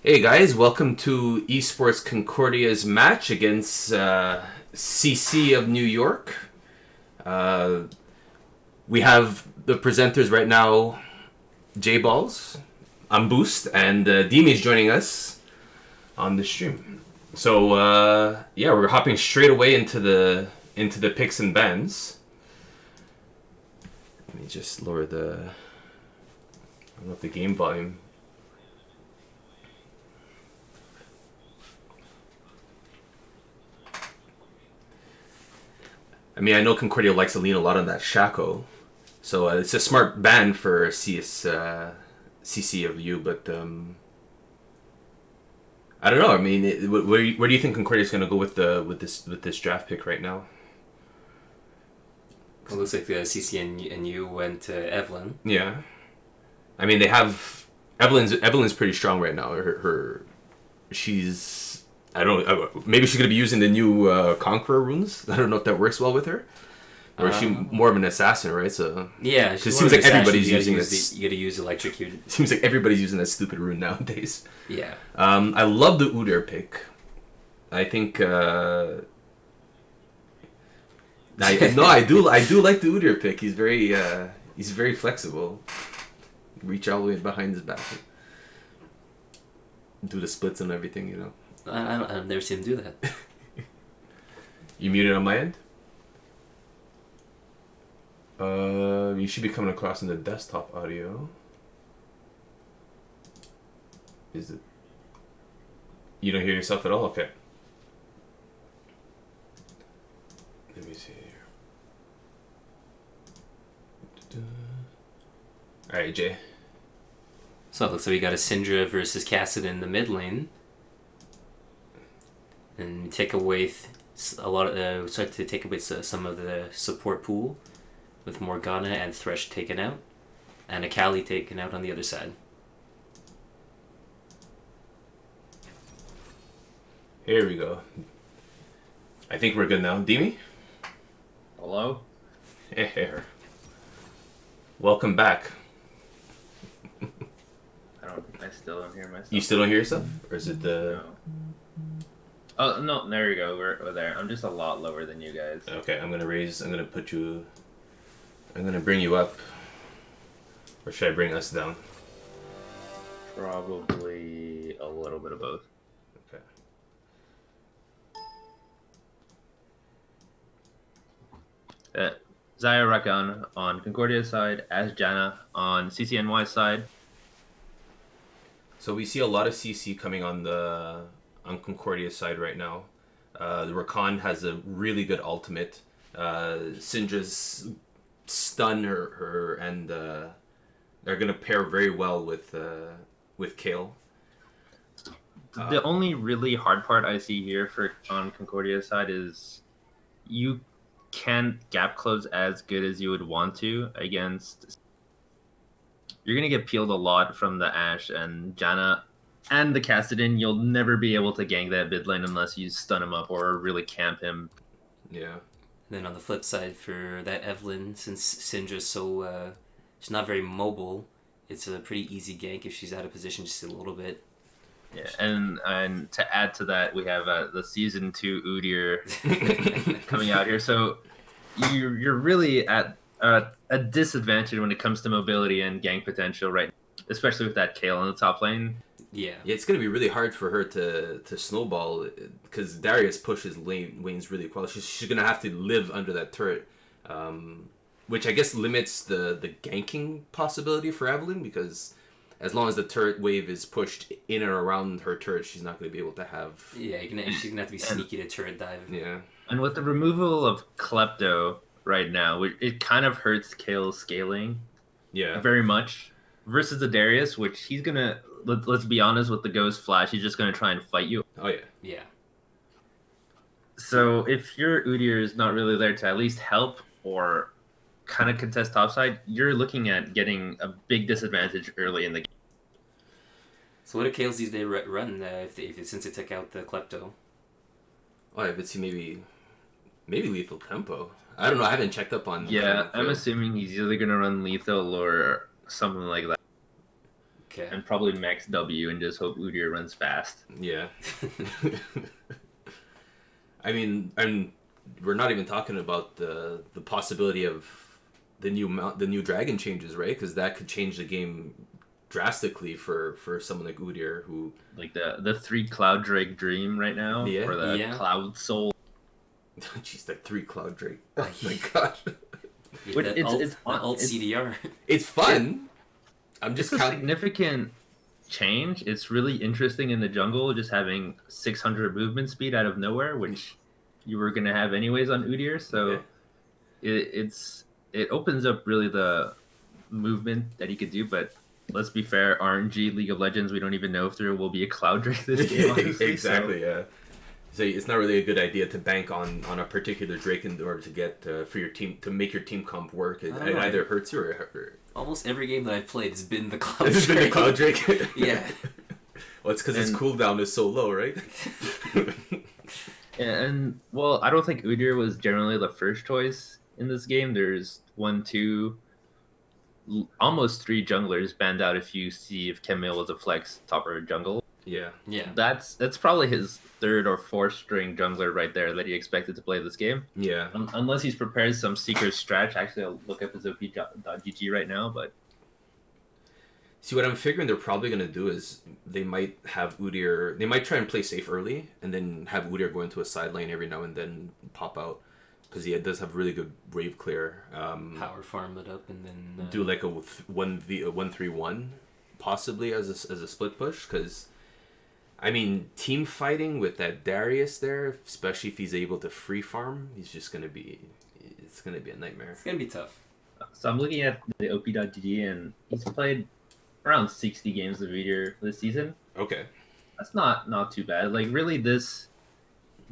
Hey guys, welcome to Esports Concordia's match against CC of New York. Uh, we have the presenters right now, J Balls, I'm Boost, and Dimi's joining us on the stream. So yeah, we're hopping straight away into the picks and bans. Let me just lower I don't know if the game volume. I mean, I know Concordia likes to lean a lot on that Shaco, so it's a smart ban for CC of you, but I don't know. I mean, where do you think Concordia is going to go with this draft pick right now? It looks like the CCNY went to Evelyn. Yeah, I mean they have Evelyn's pretty strong right now. Her she's I don't maybe she's gonna be using the new Conqueror runes. I don't know if that works well with her. Or is she more of an assassin, right? So Yeah, it seems like everybody's using it. You gotta use electrocuted. It seems like everybody's using that stupid rune nowadays. Yeah. I love the Udyr pick. I think. I do like the Udyr pick. He's very flexible. Reach all the way behind his back. Do the splits and everything, you know. I've never seen him do that. You muted on my end? You should be coming across in the desktop audio. Is it? You don't hear yourself at all? Okay. Let me see here. Alright, Jay. So it looks like we got a Syndra versus Cassidy in the mid lane. And take away start to take away some of the support pool with Morgana and Thresh taken out, and Akali taken out on the other side. Here we go. I think we're good now. Dimi? Hello? Here. Welcome back. I still don't hear myself. You still don't hear yourself? Or is it the... No. Oh, no, there you go. We're there. I'm just a lot lower than you guys. Okay, I'm gonna bring you up. Or should I bring us down? Probably a little bit of both. Okay. Zaya Rakan on Concordia's side, as Jana on CCNY's side. So we see a lot of CC coming on Concordia's side right now. The Rakan has a really good ultimate. Syndra's stun her and they're gonna pair very well with Kale. The only really hard part I see here on Concordia's side is you can't gap close as good as you would want to against. You're gonna get peeled a lot from the Ashe and Janna and the Kassadin. You'll never be able to gank that mid lane unless you stun him up or really camp him. Yeah. Then on the flip side for that Evelyn, since Syndra's so she's not very mobile, it's a pretty easy gank if she's out of position just a little bit. Yeah, and to add to that, we have the season 2 Udyr coming out here. So you're really at a disadvantage when it comes to mobility and gank potential, right? Especially with that Kale on the top lane. Yeah. Yeah, it's gonna be really hard for her to snowball because Darius pushes lanes really well. She's gonna have to live under that turret, which I guess limits the ganking possibility for Evelyn because as long as the turret wave is pushed in and around her turret, she's not gonna be able to have. Yeah, she's gonna have to be sneaky to turret dive. Yeah. And with the removal of Klepto right now, it kind of hurts Kale's scaling. Yeah. Very much versus the Darius, which he's gonna. Let's be honest, with the Ghost Flash, he's just going to try and fight you. Oh, yeah. Yeah. So if your Udyr is not really there to at least help or kind of contest topside, you're looking at getting a big disadvantage early in the game. So what do Kales these days run since they took out the Klepto? Oh, I would see maybe lethal tempo. I don't know. I haven't checked up on. Yeah, I'm assuming he's either going to run lethal or something like that. Okay. and probably max W and just hope Udyr runs fast. Yeah. I mean, and we're not even talking about the possibility of the new dragon changes, right? Because that could change the game drastically for someone like Udyr, who Like the 3 Cloud Drake Dream right now, Yeah. or the Yeah. Cloud Soul. jeez, like 3 Cloud Drake. Oh my god, But The alt CDR. it's fun. I'm It's just a counting. significant change. It's really interesting in the jungle, just having 600 movement speed out of nowhere, which you were gonna have anyways on Udyr. So Okay. it opens up really the movement that he could do. But let's be fair, RNG League of Legends, we don't even know if there will be a Cloud Drake this game. Honestly, Exactly. Yeah. So it's not really a good idea to bank on a particular Drake in order to get for your team to make your team comp work. It don't know. either hurts you or Almost every game that I've played has been the Cloud it's been the Drake. Cloud Drake. Yeah. Well, it's because its And- cooldown is so low, right? And well, I don't think Udyr was generally the first choice in this game. There's 1, 2, almost 3 junglers banned out if you see if Camille was a flex top or jungle. Yeah. Yeah. That's probably his 3rd or 4th string jungler right there that he expected to play this game. Yeah. Unless he's prepared some secret stratch. Actually, I'll look up his op.gg right now, but See, what I'm figuring they're probably gonna do is they might have Udyr. They might try and play safe early, and then have Udyr go into a side lane every now and then pop out, because he does have really good wave clear. Power farm it up and then Do like a 1-3-1 possibly as a split push, because I mean, team fighting with that Darius there, especially if he's able to free farm, it's gonna be a nightmare. it's gonna be tough. so I'm looking at the op.gg and he's played around 60 games of Udyr this season. Okay. That's not too bad. Like really, this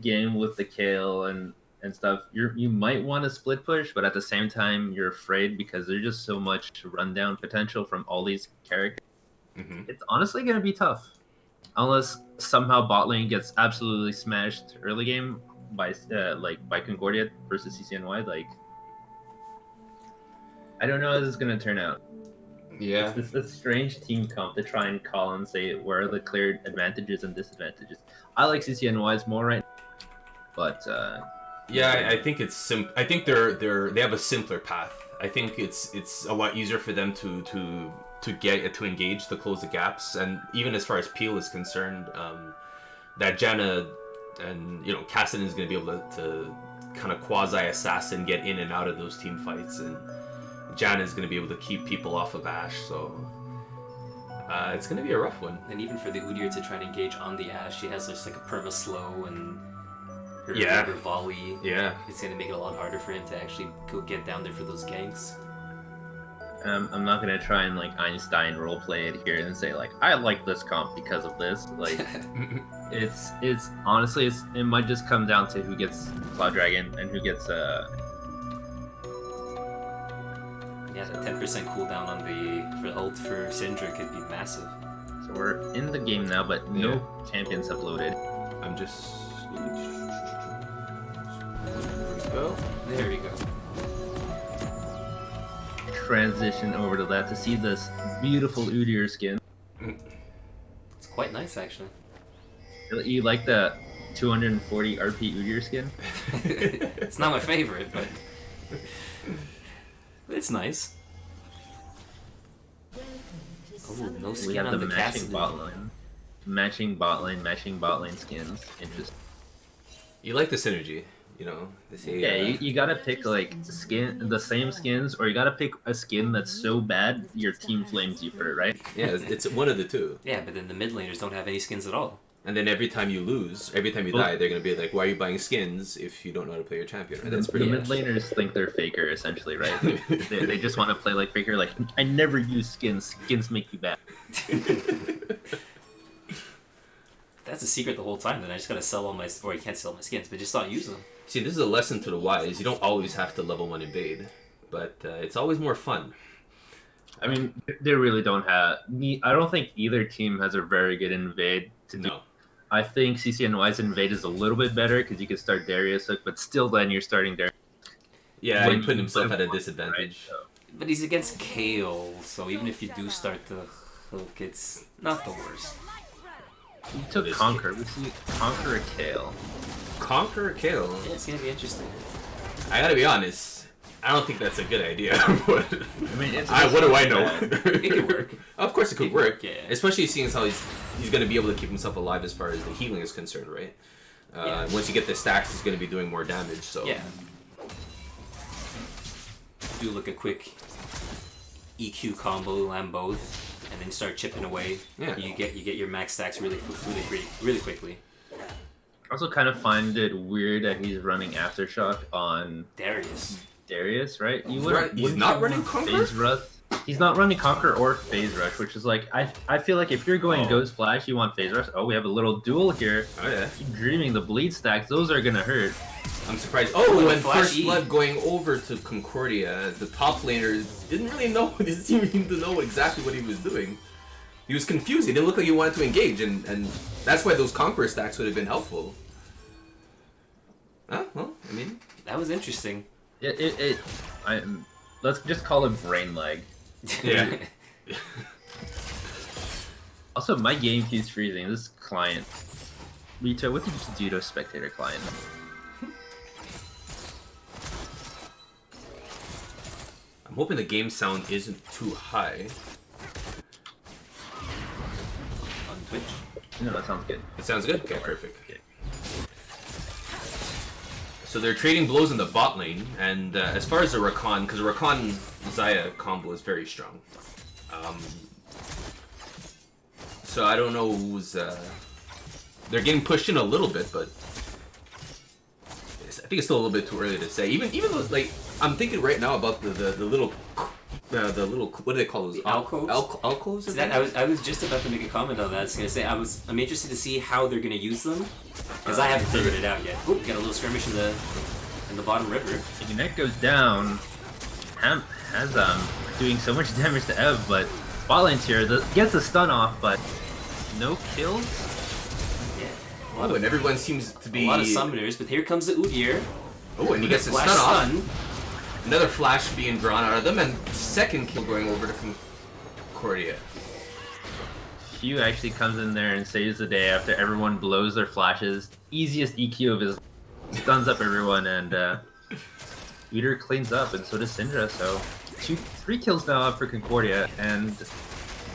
game with the Kale and stuff, you might want to split push, but at the same time you're afraid because there's just so much rundown potential from all these characters. Mm-hmm. It's honestly gonna be tough, unless somehow bot lane gets absolutely smashed early game by by Concordia versus CCNY. Like I don't know how this is gonna turn out. Yeah. It's a strange team comp to try and call and say where are the clear advantages and disadvantages. I like CCNYs more right now, but Yeah, I think it's I think they have a simpler path. I think it's a lot easier for them to engage to close the gaps, and even as far as Peel is concerned, that Janna and Cassidy is going to be able to kind of quasi assassin get in and out of those team fights, and Janna is going to be able to keep people off of Ashe. So it's going to be a rough one. And even for the Udyr to try and engage on the Ashe, she has just like a perma slow and her, Yeah. her volley. Yeah. It's gonna make it a lot harder for him to actually go get down there for those ganks. I'm not gonna try and like Einstein roleplay it here and say like I like this comp because of this. Like it's honestly it might just come down to who gets Cloud Dragon and who gets Yeah, the 10% cooldown on the ult for Syndra could be massive. So we're in the game now, but no champions have loaded. I'm just. There we go. There you go. Transition over to that to see this beautiful Udyr skin. It's quite nice actually. You like the 240 RP Udyr skin? It's not my favorite, but it's nice. Oh, no We skin have on the the matching Cassidy. bot lane. Matching bot lane skins. Interesting. You like the synergy, They say, Yeah, you gotta pick like the same skins, or you gotta pick a skin that's so bad your team flames you for it, right? yeah, it's one of the two. Yeah, but then the mid laners don't have any skins at all. And then every time you die, they're gonna be like, "Why are you buying skins if you don't know how to play your champion?" Right? That's The pretty mid much. laners think they're faker, essentially, right? They just want to play like faker. Like I never use skins. Skins make you bad. That's a secret the whole time. Then I just gotta sell all my, or you can't sell my skins, but just not use them. See, this is a lesson to the wise. You don't always have to level 1 invade, but it's always more fun. I mean, they really don't have. I don't think either team has a very good invade to do. No. I think CCNY's invade is a little bit better because you can start Darius Hook, but still then you're starting Darius. Yeah, When he put you himself play at a one, disadvantage. right? So, But he's against Kale, so even if you do start the, Look, it's not the worst. You took Conquer. We see Conquer a Kale. Conquer Kale. Yeah, it's gonna be interesting. I gotta be honest. I don't think that's a good idea. But I mean, what do I know? It could work. Of course, it could work. Yeah. Especially seeing as how he's gonna be able to keep himself alive as far as the healing is concerned, right? Yeah. Once you get the stacks, he's gonna be doing more damage. So Yeah. Do like a quick EQ combo, land both, and then start chipping away. Yeah. You get your max stacks really quickly. I also kind of find it weird that he's running Aftershock on Darius, right? He's not running Conquer? Phase Rush. He's not running Conquer or Phase Rush, which is like I feel like if you're going Ghost Flash, you want Phase Rush. Oh, we have a little duel here. Oh yeah. Keep dreaming the bleed stacks; those are gonna hurt. I'm surprised. Oh, and Flash First E. Blood going over to Concordia. The top laner didn't really know. Didn't seem to know exactly what he was doing. He was confused. He didn't look like he wanted to engage, and that's why those Conqueror stacks would have been helpful. Well, I mean, That was interesting. Let's just call it brain lag. yeah. Also, my game keeps freezing. This client. Rito, what did you do to a spectator client? I'm hoping the game sound isn't too high. On Twitch. No, that sounds good. It sounds good? Okay, perfect. Okay. So they're trading blows in the bot lane, and as far as the Rakan, because the Rakan Zaya combo is very strong. So I don't know who's... they're getting pushed in a little bit, but... I think it's still a little bit too early to say. Even though, like, I'm thinking right now about the little... the little... What do they call those? The alcoves? Alcoves? I was just about to make a comment on that. I was gonna say I'm interested to see how they're gonna use them, because I haven't figured it out yet. Oop, got a little skirmish in the bottom river. Ignite goes down. Ham has doing so much damage to Ev, but bot lane's here. Gets the stun off, but no kills. Yeah. Oh, and everyone seems to be... A lot of summoners, but here comes the Udyr. Oh, and he gets a Flash stun off. Another flash being drawn out of them, and second kill going over to Concordia. Hugh actually comes in there and saves the day after everyone blows their flashes. Easiest EQ of his stuns up everyone, and Udyr cleans up, and so does Syndra. So 3 kills now up for Concordia, and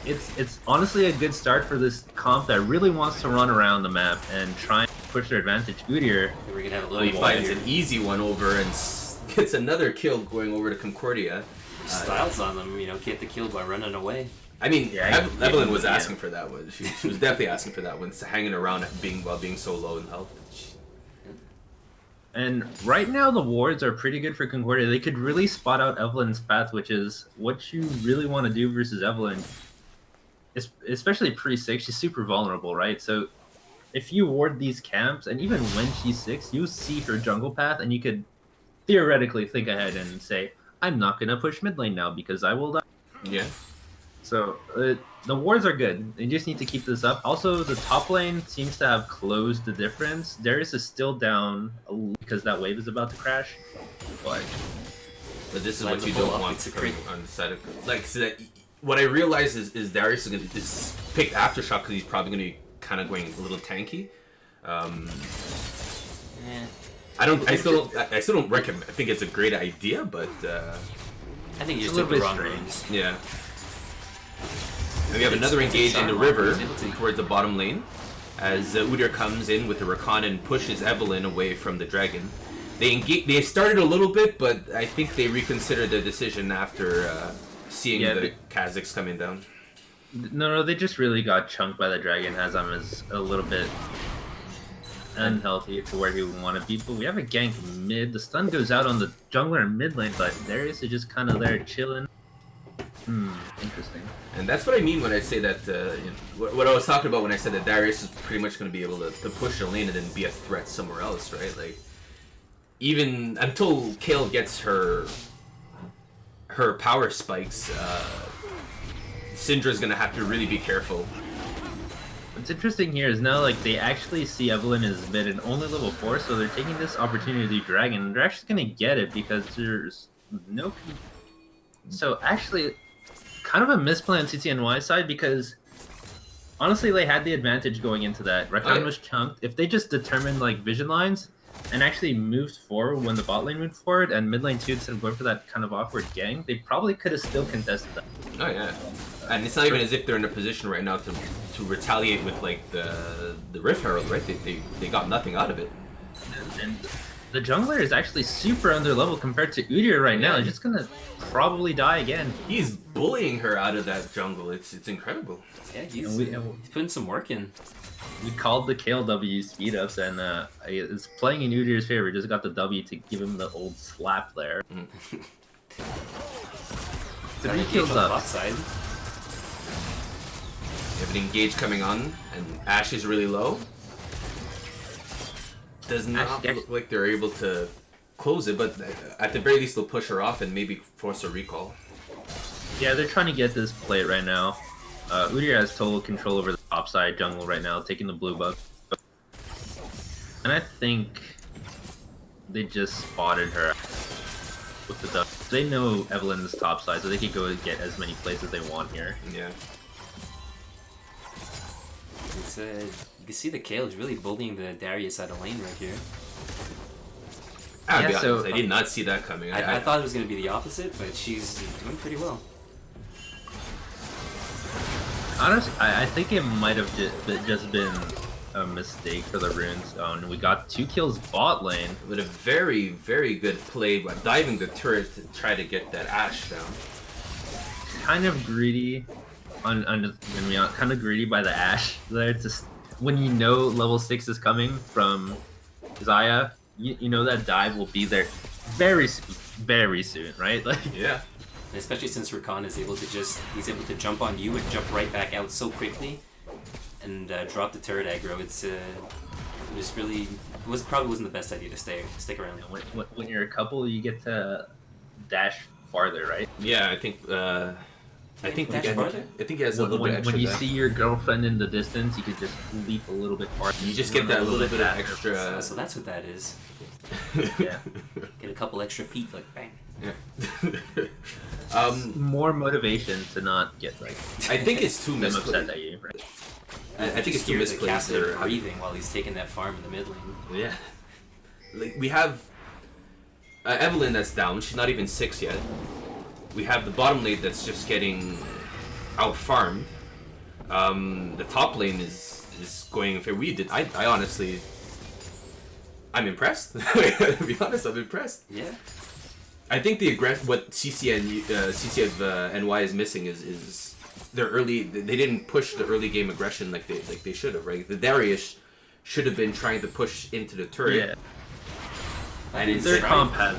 it's honestly a good start for this comp that really wants to run around the map and try and push their advantage. Udyr, We're gonna have a He little finds an easy one over and gets another kill going over to Concordia. styles on them, get the kill by running away. I mean, Yeah, Evelyn was yeah. asking for that one. She was definitely asking for that one, hanging around while being so low in health. and right now the wards are pretty good for Concordia. They could really spot out Evelyn's path, which is what you really want to do versus Evelyn. Especially pre-6, she's super vulnerable, right? So if you ward these camps, and even when she's 6, you see her jungle path, and you could theoretically think ahead and say, I'm not going to push mid lane now because I will die. Yeah. So the wards are good. You just need to keep this up. Also, the top lane seems to have closed the difference. Darius is still down because that wave is about to crash. But this is Lines what you a pull don't up, want it's a from crit. on the side of... Like, so that, what I realize is Darius is picked Aftershock because he's probably going to be kind of going a little tanky. I still don't recommend. I think it's a great idea, but I think you It's just a took the little wrong bit runes. yeah. And we have another engage in the river He's able to- towards the bottom lane, as Udyr comes in with the Rakan and pushes Evelyn away from the dragon. They started a little bit, but I think they reconsidered their decision after seeing the Kazakhs coming down. No, they just really got chunked by the dragon. Hazam is a little bit unhealthy to where he would want to be. But we have a gank mid. The stun goes out on the jungler in mid lane, but Darius is just kind of there chilling. Interesting. And that's what I mean when I say that, what I was talking about when I said that Darius is pretty much going to be able to push the lane and then be a threat somewhere else, right? Like, even until Kale gets her power spikes, Syndra's going to have to really be careful. What's interesting here is now, like, they actually see Evelyn as mid and only level 4, so they're taking this opportunity to do dragon. They're actually going to get it because there's no... So, actually, kind of a misplay on CCNY side because honestly they had the advantage going into that. Rakan was chunked. If they just determined like vision lines and actually moved forward when the bot lane moved forward and mid lane 2 instead of going for that kind of awkward gang, they probably could have still contested that. Oh yeah, and it's not even as if they're in a position right now to retaliate with like the Rift Herald, right? They got nothing out of it. And the jungler is actually super under level compared to Udyr right now. He's just gonna probably die again. He's bullying her out of that jungle. It's incredible. Yeah, he's putting some work in. We called the KLW speed ups, and it's playing in Udyr's favor. Just got the W to give him the old slap there. 3 kills on the up. bot side. You have an engage coming on, and Ashe is really low. Does not look like they're able to close it, but at the very least they'll push her off and maybe force a recall. Yeah, they're trying to get this plate right now. Udyr has total control over the top side jungle right now, taking the blue buff. And I think they just spotted her with the duck. They know Evelyn is top side, so they could go and get as many plays as they want here. Yeah. It's, you can see the Kale is really bullying the Darius out of lane right here. I did not see that coming. I thought it was going to be the opposite, but she's doing pretty well. Honestly, I think it might have just been a mistake for the runes. And we got 2 kills bot lane. With a very, very good play by diving the turret to try to get that Ashe down. Kind of greedy kind of greedy by the Ashe there. Just when you know level 6 is coming from Xayah, you know that dive will be there very soon, right? Like yeah. And especially since Rakan is able to he's able to jump on you and jump right back out so quickly, and drop the turret aggro. Probably wasn't the best idea to stick around. When you're a couple, you get to dash farther, right? Yeah, I think he has a little bit extra. When you see your girlfriend in the distance, you could just leap a little bit farther. You just get that little bit of extra. So that's what that is. Yeah. Get a couple extra feet, like bang. Yeah. More motivation to not get like. I think it's too upset misplayed. at you, right? I think it's too misplaced. They're breathing while he's taking that farm in the mid lane. Yeah. Like we have Evelyn that's down. She's not even 6 yet. We have the bottom lane that's just getting out farmed. The top lane is going fair. I honestly, I'm impressed. To be honest, I'm impressed. Yeah. I think what CCNY is missing is their early. They didn't push the early game aggression like they should have. Right, the Darius should have been trying to push into the turret. Yeah. And Their comp has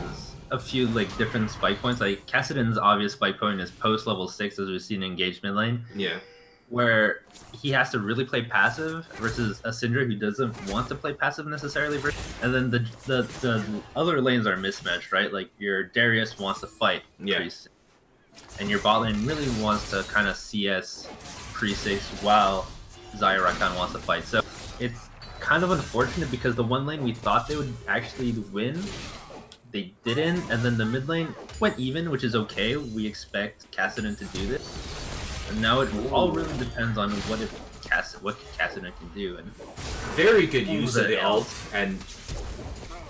a few like different spike points. Like Kassadin's obvious spike point is post level 6, as we've seen in engagement lane. Yeah. Where he has to really play passive versus a Syndra who doesn't want to play passive necessarily. And then the other lanes are mismatched, right? Like your Darius wants to fight, and your bot lane really wants to kind of CS pre-6 while Xayah Rakan wants to fight. So it's kind of unfortunate because the one lane we thought they would actually win, they didn't, and then the mid lane went even, which is okay. We expect Kassadin to do this. And now it all really depends on what Kassadin can do. And very good use of the ult and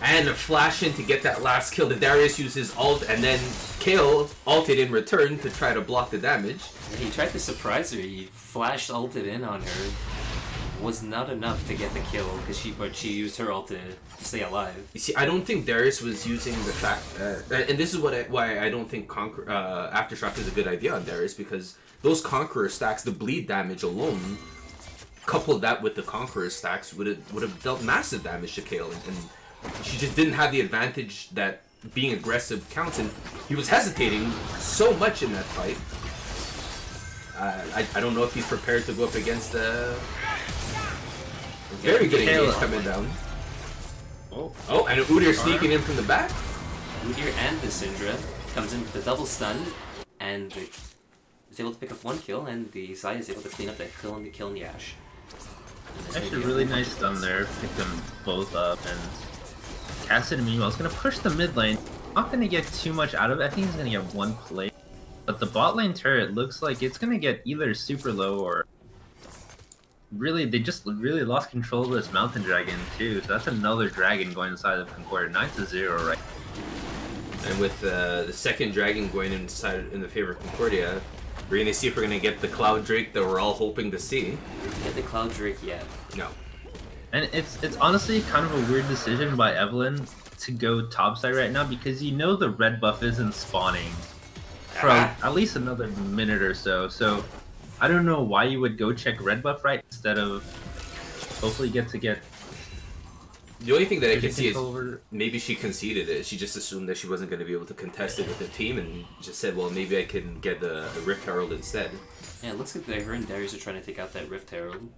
a flash in to get that last kill. The Darius uses ult and then Kale ulted in return to try to block the damage. He tried to surprise her. He flashed ulted in on her. Was not enough to get the kill because she used her ult to stay alive. You see, I don't think Darius was using the fact, and this is why I don't think Aftershock is a good idea on Darius, because those Conqueror stacks, the bleed damage alone, coupled that with the Conqueror stacks, would have dealt massive damage to Kale, and she just didn't have the advantage that being aggressive counts, and he was hesitating so much in that fight. I don't know if he's prepared to go up against the very good engage coming down. Oh, and Udyr sneaking in from the back. Udyr and the Syndra comes in with the double stun, and is able to pick up 1 kill, and the Xayah is able to clean up that kill in the Ashe. Actually, really nice stun there. Pick them both up, and Kassadin meanwhile is going to push the mid lane. Not going to get too much out of it. I think he's going to get 1 play. But the bot lane turret looks like it's gonna get either super low or really they just really lost control of this mountain dragon too. So that's another dragon going inside of Concordia. 9-0 right. And with the second dragon going inside in the favor of Concordia, we're gonna see if we're gonna get the Cloud Drake that we're all hoping to see. Get the Cloud Drake yet. No. And it's honestly kind of a weird decision by Evelyn to go topside right now because you know the red buff isn't spawning for at least another minute or so. So I don't know why you would go check red buff right instead of hopefully get. The only thing that I can see is over... maybe she conceded it. She just assumed that she wasn't going to be able to contest it with the team and just said, well, maybe I can get the Rift Herald instead. Yeah, it looks like her and Darius are trying to take out that Rift Herald.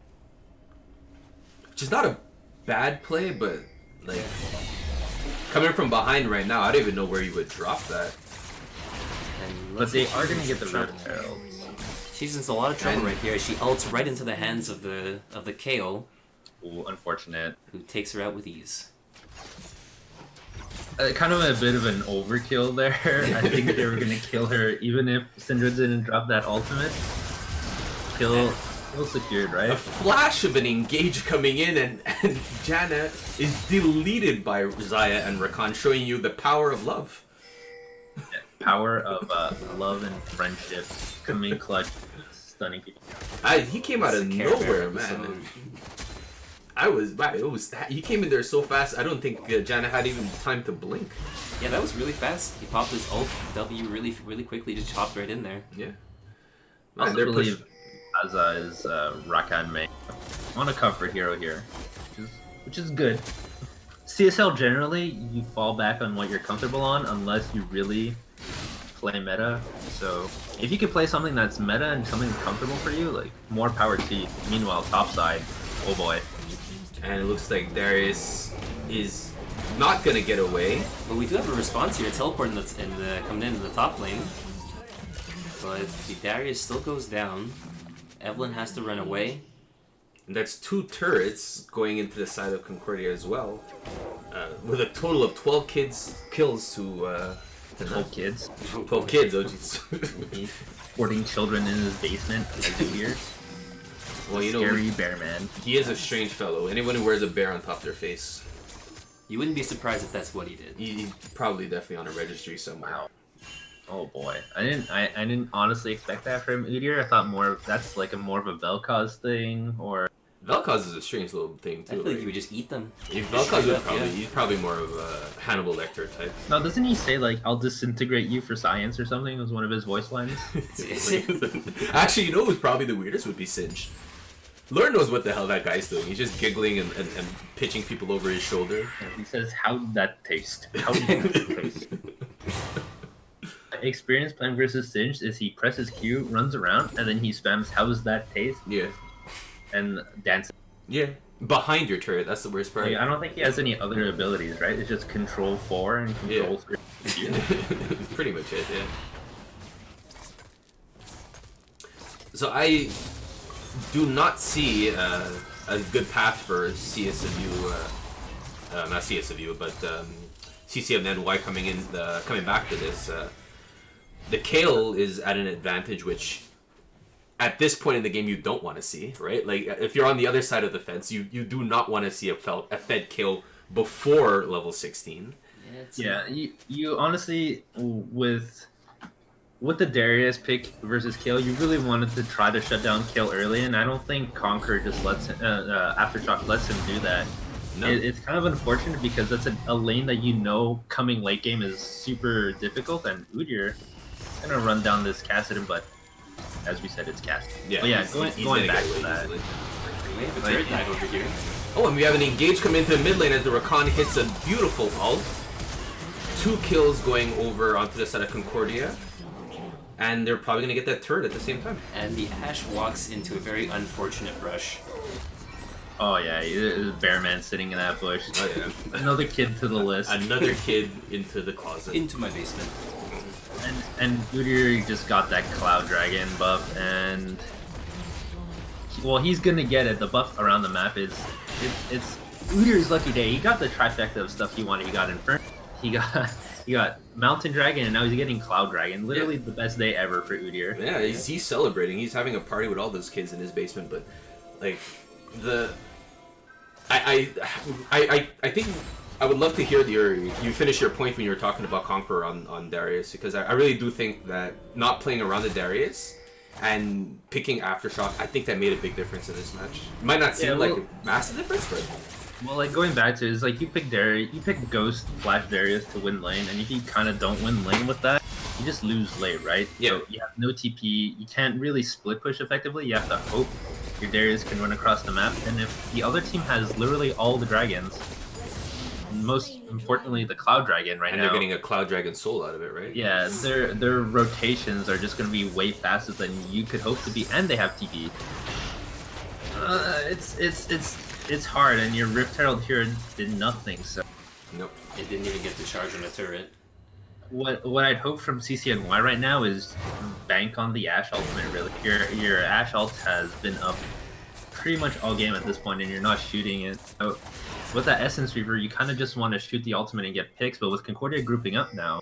Which is not a bad play, but like coming from behind right now, I don't even know where you would drop that. But they are going to get the Rift Herald. She's in a lot of trouble right here. She ults right into the hands of the KO. Ooh, unfortunate. Who takes her out with ease. Kind of a bit of an overkill there. I think they were going to kill her even if Syndra didn't drop that ultimate. Kill secured, right? A flash of an engage coming in and Janna is deleted by Zaya and Rakan, showing you the power of love. Yeah, power of love and friendship coming clutch, stunning people. He came out of nowhere, man. He came in there so fast. I don't think Janna had even time to blink. Yeah, that was really fast. He popped his ult W really quickly, just chopped right in there. Yeah. I also believe Aza is Rakan main. On a cover hero here, which is good. CSL generally, you fall back on what you're comfortable on unless you really play meta. So if you can play something that's meta and something comfortable for you, like more power to you. Meanwhile, topside, oh boy. And it looks like Darius is not gonna get away. But we do have a response here, teleporting coming into the top lane. But the Darius still goes down. Evelyn has to run away. And that's 2 turrets going into the side of Concordia as well. With a total of 12 kills to 12 kids. 12 kids, oh jeez. Hoarding children in his basement as you hear. Well, you know, scary bear man. He is a strange fellow. Anyone who wears a bear on top of their face. You wouldn't be surprised if that's what he did. He's probably definitely on a registry somewhere. Wow. Oh boy, I didn't honestly expect that from Udyr. I thought that's like more of a Vel'Koz thing, or Vel'Koz is a strange little thing too. I feel like you would just eat them. He's probably more of a Hannibal Lecter type. No, doesn't he say like "I'll disintegrate you for science" or something? Was one of his voice lines. Actually, you know who's probably the weirdest would be Singe. Lord knows what the hell that guy's doing. He's just giggling and pitching people over his shoulder. And he says, "How did that taste? How did that taste?" Experience playing versus Singe is he presses Q, runs around, and then he spams "How does that taste?" Yeah. And dances. Yeah. Behind your turret, that's the worst part. Like, I don't think he has any other abilities, right? It's just control 4 and control 3. Yeah. Pretty much it, yeah. So I do not see a good path for CSLU, not CSLU, but CCNY coming back to this. The Kale is at an advantage, which at this point in the game you don't want to see, right? Like if you're on the other side of the fence, you do not want to see a Fed Kale before level 16. Yeah, you honestly with the Darius pick versus Kale, you really wanted to try to shut down Kale early, and I don't think Conquer just lets Aftershock lets him do that. No. It's kind of unfortunate because that's a lane that you know coming late game is super difficult, and Udyr is gonna run down this Kassadin, but as we said, it's Kassadin. Yeah, but yeah, going back to that. We have a third knight over here. Oh, and we have an engage come into the mid lane as the Rakan hits a beautiful ult. 2 kills going over onto the side of Concordia. And they're probably going to get that turret at the same time. And the Ashe walks into a very unfortunate rush. Oh yeah, there's a bear man sitting in that bush. Oh yeah. Another kid to the list. Another kid into the closet. Into my basement. And Udyr just got that Cloud Dragon buff, and well, he's gonna get it. The buff around the map it's Udyr's lucky day. He got the trifecta of stuff he wanted. He got Inferno, he got He got Mountain Dragon, and now he's getting Cloud Dragon. Literally the best day ever for Udyr. Yeah, he's celebrating. He's having a party with all those kids in his basement. But like I think I would love to hear you finish your point when you were talking about Conqueror on Darius, because I really do think that not playing around the Darius and picking Aftershock, I think that made a big difference in this match. It might not seem like a massive difference, but well, like going back to it, is like you pick Ghost Flash Darius to win lane, and if you kind of don't win lane with that, you just lose late, right? Yeah. So you have no TP, you can't really split push effectively. You have to hope your Darius can run across the map, and if the other team has literally all the dragons, and most importantly the Cloud Dragon right now, and they're getting a Cloud Dragon soul out of it, right? Yeah, their rotations are just going to be way faster than you could hope to be, and they have TP. It's hard, and your Rift Herald here did nothing. So nope, it didn't even get to charge on a turret. What I'd hope from CCNY right now is bank on the Ashe ultimate. Really, your Ashe ult has been up pretty much all game at this point, and you're not shooting it. So with that Essence Reaver, you kind of just want to shoot the ultimate and get picks. But with Concordia grouping up now,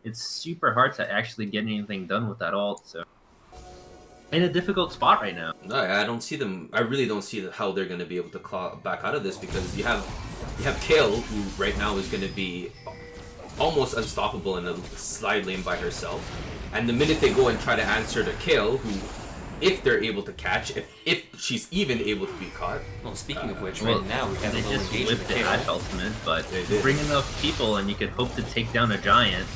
it's super hard to actually get anything done with that ult. So in a difficult spot right now. No, I don't see them. I really don't see how they're going to be able to claw back out of this, because you have Kale, who right now is going to be almost unstoppable in a slide lane by herself. And the minute they go and try to answer to Kale, who, if they're able to catch, if she's even able to be caught. Well, speaking of which, right now we have a little just engagement whipped the Kale. Ashe ultimate, but bring enough people and you could hope to take down a giant.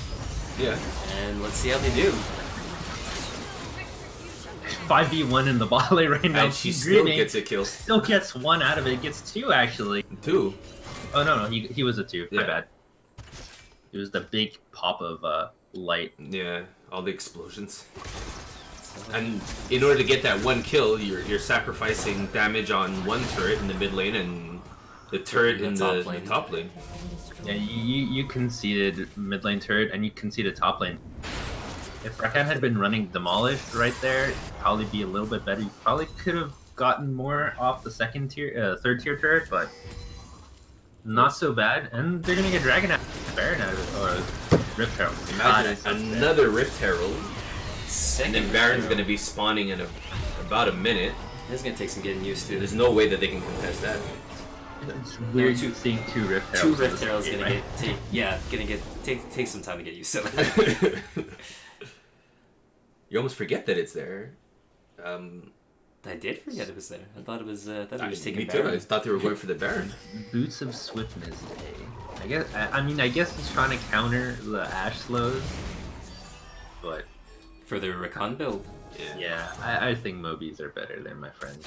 Yeah. And let's see how they do. 5v1 in the bot lane right now. And she still gets a kill. Still gets one out of it. Gets two, actually. Two? Oh, no, he was a two. Yeah. My bad. It was the big pop of light. Yeah, all the explosions. And in order to get that one kill, you're sacrificing damage on one turret in the mid lane and the turret in the top lane. Yeah, you conceded mid lane turret and you conceded top lane. If Rakan had been running Demolished right there, it'd probably be a little bit better. You probably could have gotten more off the third tier turret, but not so bad. And they're gonna get Dragon out, Baron out of it, or Rift Herald. Imagine another Rift Herald, and then Baron's gonna be spawning in about a minute. It's gonna take some getting used to. There's no way that they can contest that. It's weird seeing two Rift Heralds. Two Rift Heralds gonna take some time to get used to it. You almost forget that it's there. I did forget it was there. I thought it was. I thought he was taking. Me too. I thought they were going for the Baron. Boots of Swiftness Day. I guess he's trying to counter the Ashe slows, but for the Rakan build. Yeah, I think Mobies are better there, my friend.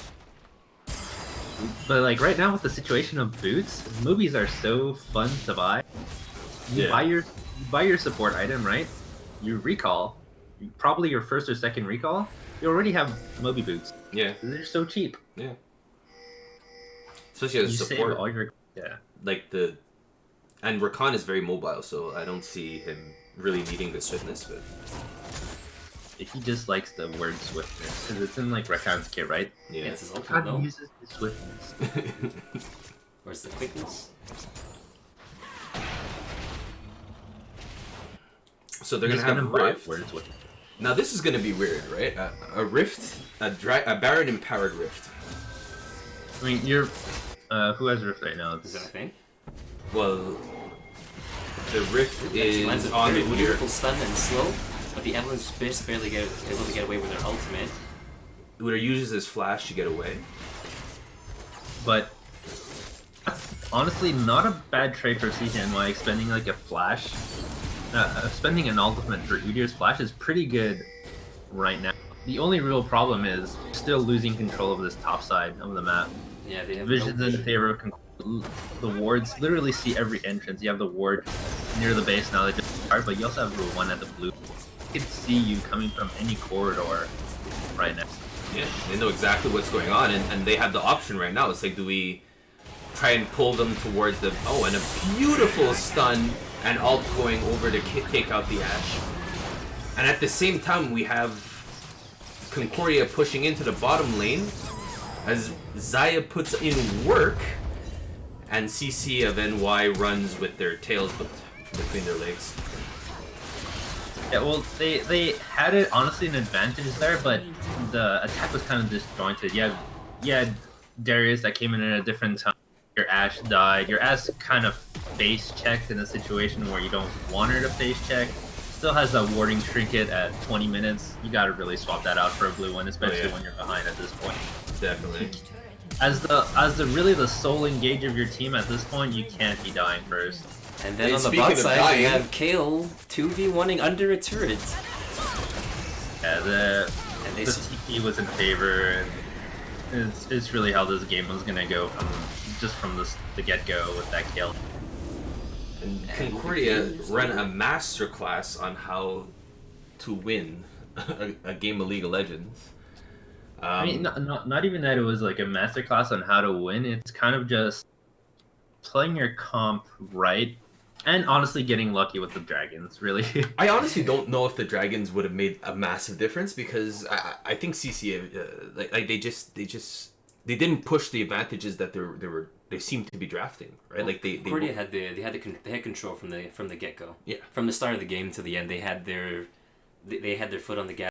But like right now with the situation of boots, Mobies are so fun to buy. You buy your support item, right? You recall, probably your first or second recall. You already have Moby boots. Yeah, they're so cheap. Yeah, especially as you support. Save all your, like and Rakan is very mobile, so I don't see him really needing the swiftness. But he just likes the word swiftness because it's in like Rakan's kit, right? Yeah, it's his ultimate. Rakan uses his swiftness. Where's the quickness? So they're gonna have Rift. Words with Now this is gonna be weird, right? A Rift, a Baron empowered Rift. I mean, you're who has Rift right now? Is that a thing? Well, the Rift is on the beautiful stun and slow, but the Evelyn's just barely able to get away with their ultimate. Udyr uses his flash to get away. But honestly, not a bad trade for CCNY. Spending like a flash, spending an ultimate for Udyr's flash is pretty good right now. The only real problem is still losing control of this top side of the map. Yeah, they have Vision's in favor of the wards. Literally see every entrance. You have the ward near the base now. They just start, but you also have the one at the blue. They can see you coming from any corridor right now. Yeah, they know exactly what's going on, and they have the option right now. It's like, do we try and pull them towards the... Oh, and a beautiful stun and ult going over to take out the Ashe. And at the same time, we have Concordia pushing into the bottom lane as Xayah puts in work, and CC of NY runs with their tails whipped. between their legs. Yeah, well, they had it honestly an advantage there, but the attack was kind of disjointed. You had Darius that came in at a different time. Your Ashe died. Your Ashe kind of face checked in a situation where you don't want her to face check. Still has that warding trinket at 20 minutes. You gotta really swap that out for a blue one, especially when you're behind at this point. Definitely. As the really the sole engage of your team at this point, you can't be dying first. And then Hey, on the speaking bot of side, dying- we have Kale 2v1ing under a turret. Yeah, And they the TP was in favor, and it's really how this game was gonna go from the get go with that kill. And Concordia ran a masterclass on how to win a game of League of Legends. I mean, not even that it was like a masterclass on how to win. It's kind of just playing your comp right, and honestly getting lucky with the dragons. Really, I honestly don't know if the Dragons would have made a massive difference because I think CC they didn't push the advantages that they seemed to be drafting, right? Well, Like they Concordia had control from the get go. Yeah. From the start of the game to the end, they had their foot on the gas.